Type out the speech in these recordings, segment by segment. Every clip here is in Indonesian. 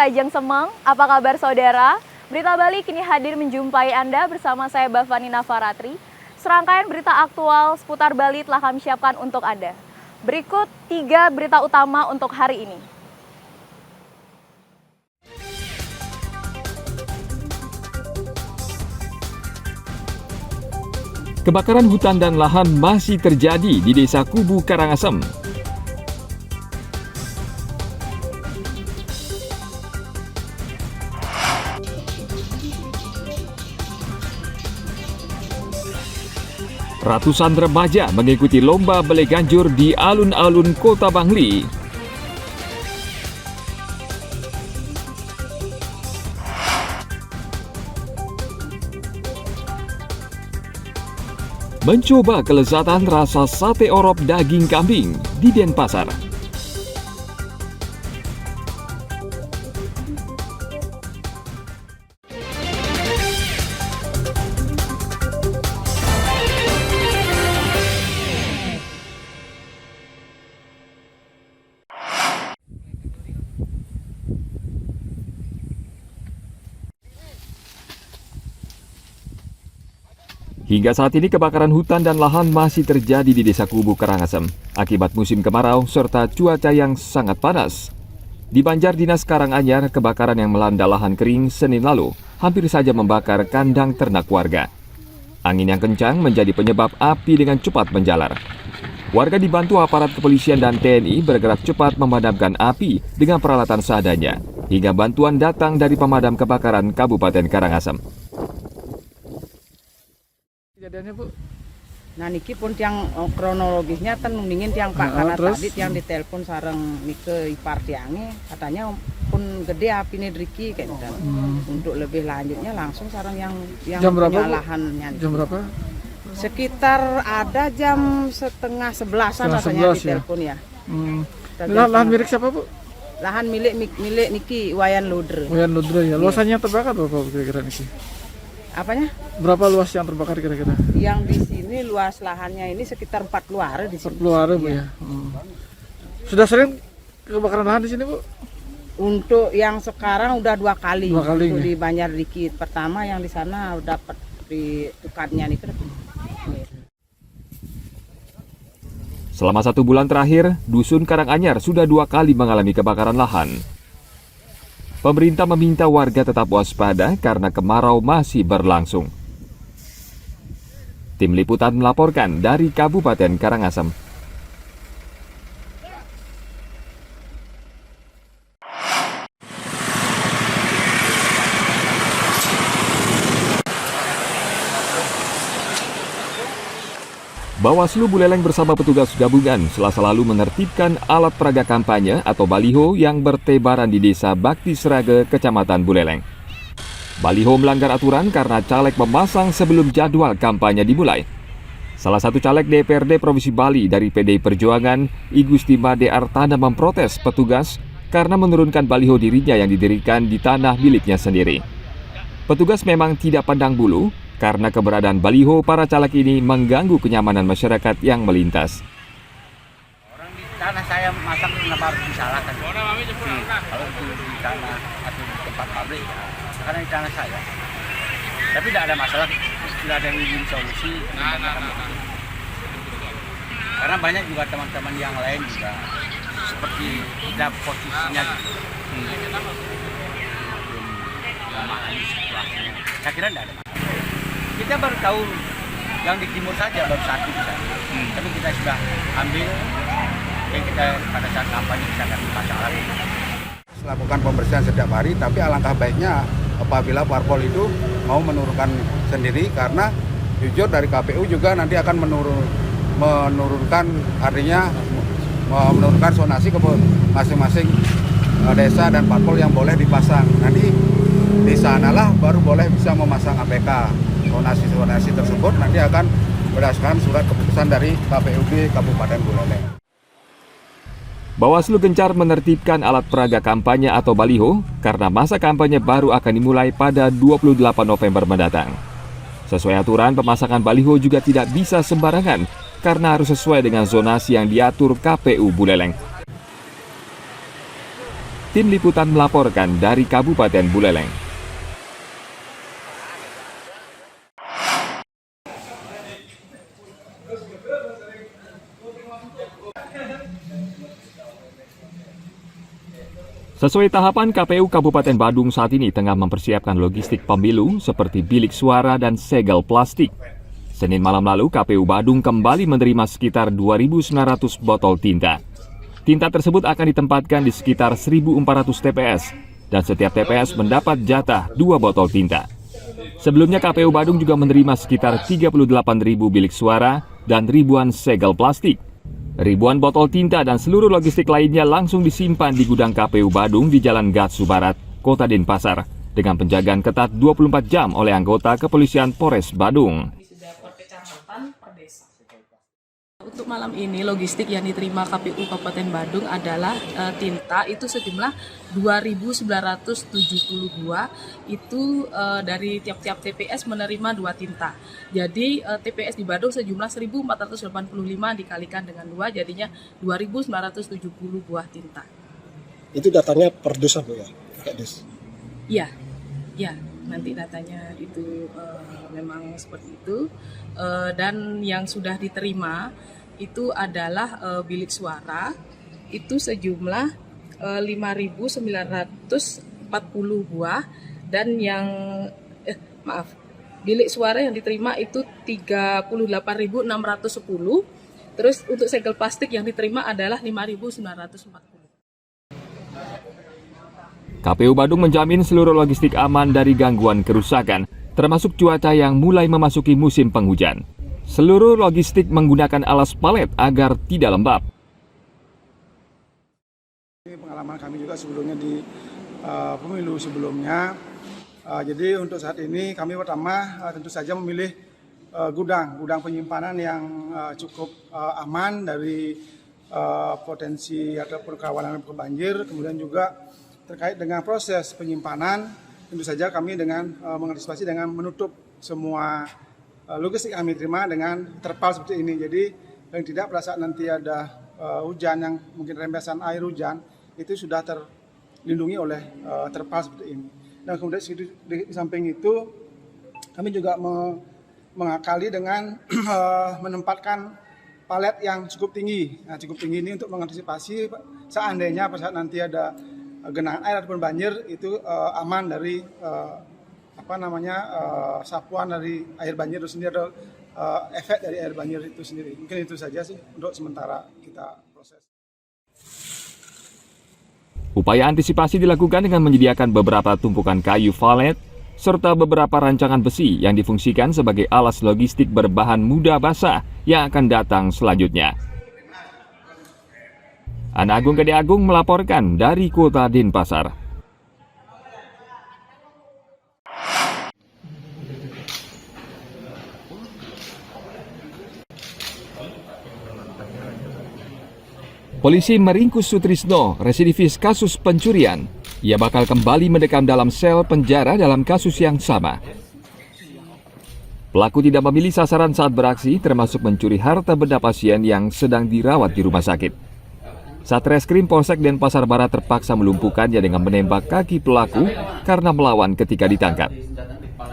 Rajang Semeng, apa kabar saudara? Berita Bali kini hadir menjumpai Anda bersama saya Bavani Nafaratri. Serangkaian berita aktual seputar Bali telah kami siapkan untuk Anda. Berikut 3 berita utama untuk hari ini. Kebakaran hutan dan lahan masih terjadi di Desa Kubu Karangasem. Ratusan remaja mengikuti lomba bele ganjur di alun-alun Kota Bangli. Mencoba kelezatan rasa sate orop daging kambing di Denpasar. Hingga saat ini kebakaran hutan dan lahan masih terjadi di Desa Kubu Karangasem akibat musim kemarau serta cuaca yang sangat panas. Di Banjar Dinas Karanganyar, kebakaran yang melanda lahan kering Senin lalu hampir saja membakar kandang ternak warga. Angin yang kencang menjadi penyebab api dengan cepat menjalar. Warga dibantu aparat kepolisian dan TNI bergerak cepat memadamkan api dengan peralatan seadanya, hingga bantuan datang dari pemadam kebakaran Kabupaten Karangasem. Kejadiannya Bu? Nah niki pun tiang kronologisnya kan mendingin tiang Pak karena tadi tiang ditelepon sareng nike ipar tiangnya katanya pun gede api nih Driki kayak gitu. Untuk lebih lanjutnya langsung sareng yang Jam berapa, punya Bu? lahannya. Jam berapa? Sekitar ada jam setengah 11-an rasanya ditelepon ya. Lahan milik siapa Bu? Lahan milik Niki Wayan Ludre. Wayan Ludre ya. Luasannya terbakar berapa kira-kira Niki? Apanya? Berapa luas yang terbakar kira-kira? Yang di sini luas lahannya ini sekitar 4 luar di sini. 4 luar Bu ya. Sudah sering kebakaran lahan di sini Bu? Untuk yang sekarang udah 2 kali. 2 kali untuk ya? di Banjar Dikit. Pertama yang di sana dapat di tukarnya itu. Selama 1 bulan terakhir, Dusun Karanganyar sudah 2 kali mengalami kebakaran lahan. Pemerintah meminta warga tetap waspada karena kemarau masih berlangsung. Tim Liputan melaporkan dari Kabupaten Karangasem. Bawaslu Buleleng bersama petugas gabungan Selasa lalu menertibkan alat peraga kampanye atau baliho yang bertebaran di Desa Bakti Sraga, Kecamatan Buleleng. Baliho melanggar aturan karena caleg memasang sebelum jadwal kampanye dimulai. Salah satu caleg DPRD Provinsi Bali dari PDI Perjuangan, I Gusti Made Artana memprotes petugas karena menurunkan baliho dirinya yang didirikan di tanah miliknya sendiri. Petugas memang tidak pandang bulu, karena keberadaan baliho para caleg ini mengganggu kenyamanan masyarakat yang melintas. Orang di tanah saya masak kenapa harus disalahkan? Kalau di tanah atau di tempat pabrik, ya, karena di tanah saya. Tapi tidak ada masalah, tidak ada win-win solusi. Karena banyak juga teman-teman yang lain juga seperti kita posisinya gitu. Memahami situasinya. Saya kira tidak ada masalah. Kita baru tahu yang di timur saja baru 1 di sana. Tapi kita sudah ambil yang kita pada saat kampanye bisa akan pasang lagi. Melakukan pembersihan setiap hari, tapi alangkah baiknya apabila parpol itu mau menurunkan sendiri karena jujur dari KPU juga nanti akan menurunkan artinya menurunkan zonasi ke masing-masing desa dan parpol yang boleh dipasang. Nanti di sanalah baru boleh bisa memasang APK. Zonasi tersebut nanti akan berdasarkan surat keputusan dari KPUD Kabupaten Buleleng. Bawaslu gencar menertibkan alat peraga kampanye atau baliho karena masa kampanye baru akan dimulai pada 28 November mendatang. Sesuai aturan, pemasangan baliho juga tidak bisa sembarangan karena harus sesuai dengan zonasi yang diatur KPU Buleleng. Tim Liputan melaporkan dari Kabupaten Buleleng. Sesuai tahapan, KPU Kabupaten Badung saat ini tengah mempersiapkan logistik pemilu seperti bilik suara dan segel plastik. Senin malam lalu, KPU Badung kembali menerima sekitar 2.900 botol tinta. Tinta tersebut akan ditempatkan di sekitar 1.400 TPS, dan setiap TPS mendapat jatah 2 botol tinta. Sebelumnya, KPU Badung juga menerima sekitar 38.000 bilik suara dan ribuan segel plastik. Ribuan botol tinta dan seluruh logistik lainnya langsung disimpan di gudang KPU Badung di Jalan Gatsu Barat, Kota Denpasar, dengan penjagaan ketat 24 jam oleh anggota Kepolisian Polres Badung. Untuk malam ini logistik yang diterima KPU Kabupaten Badung adalah tinta itu sejumlah 2.972, itu dari tiap-tiap TPS menerima 2 tinta. Jadi TPS di Badung sejumlah 1.485 dikalikan dengan 2 jadinya 2.970 buah tinta. Itu datanya per dus apa ya? Pakai dus? Iya, nanti datanya itu memang seperti itu. Dan yang sudah diterima itu adalah bilik suara itu sejumlah 5.940 buah, dan yang bilik suara yang diterima itu 38.610. Terus untuk segel plastik yang diterima adalah 5.940. KPU Badung menjamin seluruh logistik aman dari gangguan kerusakan, termasuk cuaca yang mulai memasuki musim penghujan. Seluruh logistik menggunakan alas palet agar tidak lembab. Ini pengalaman kami juga sebelumnya di pemilu sebelumnya. Jadi untuk saat ini kami pertama tentu saja memilih gudang penyimpanan yang cukup aman dari potensi ataupun kerawanan banjir. Kemudian juga terkait dengan proses penyimpanan, tentu saja kami dengan mengantisipasi dengan menutup semua logistik yang kami terima dengan terpal seperti ini. Jadi paling tidak pada saat nanti ada hujan yang mungkin rembesan air hujan itu sudah terlindungi oleh terpal seperti ini. Dan kemudian di samping itu kami juga mengakali dengan menempatkan palet yang cukup tinggi. Nah, cukup tinggi ini untuk mengantisipasi seandainya pada saat nanti ada genangan air ataupun banjir itu aman dari sapuan dari air banjir itu sendiri atau efek dari air banjir itu sendiri. Mungkin itu saja sih untuk sementara kita proses. Upaya antisipasi dilakukan dengan menyediakan beberapa tumpukan kayu valet serta beberapa rancangan besi yang difungsikan sebagai alas logistik berbahan mudah basah yang akan datang selanjutnya. Ana Agung Gede Agung melaporkan dari Kota Denpasar. Polisi meringkus Sutrisno, residivis kasus pencurian. Ia bakal kembali mendekam dalam sel penjara dalam kasus yang sama. Pelaku tidak memilih sasaran saat beraksi, termasuk mencuri harta benda pasien yang sedang dirawat di rumah sakit. Satreskrim Polsek Denpasar Barat terpaksa melumpuhkannya dengan menembak kaki pelaku karena melawan ketika ditangkap.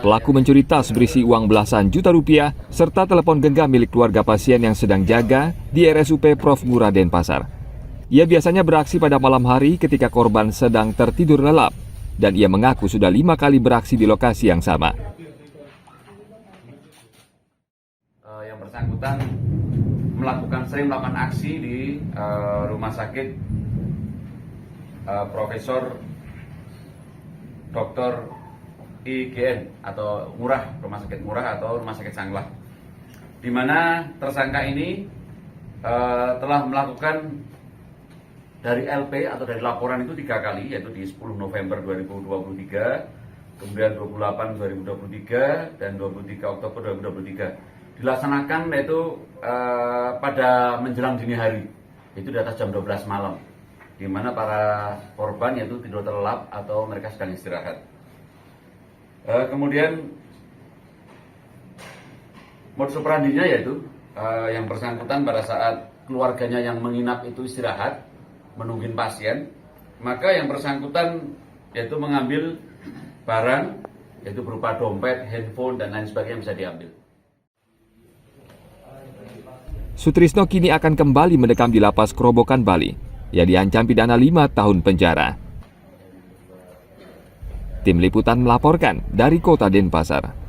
Pelaku mencuri tas berisi uang belasan juta rupiah serta telepon genggam milik keluarga pasien yang sedang jaga di RSUP Prof. Ngurah Denpasar. Ia biasanya beraksi pada malam hari ketika korban sedang tertidur lelap, dan ia mengaku sudah 5 kali beraksi di lokasi yang sama. Yang bersangkutan sering melakukan aksi di rumah sakit Profesor Dr. IGN atau Rumah Sakit Ngurah atau Rumah Sakit Sanglah, di mana tersangka ini telah melakukan dari LP atau dari laporan itu 3 kali, yaitu di 10 November 2023, kemudian 28 2023 dan 23 Oktober 2023. Dilaksanakan yaitu pada menjelang dini hari, itu di atas jam 12 malam, di mana para korban yaitu tidur terlelap atau mereka sedang istirahat. Kemudian modus operandinya yaitu yang bersangkutan pada saat keluarganya yang menginap itu istirahat menungguin pasien, maka yang bersangkutan yaitu mengambil barang, yaitu berupa dompet, handphone, dan lain sebagainya bisa diambil. Sutrisno kini akan kembali mendekam di Lapas Kerobokan, Bali. Ia diancam pidana 5 tahun penjara. Tim Liputan melaporkan dari Kota Denpasar.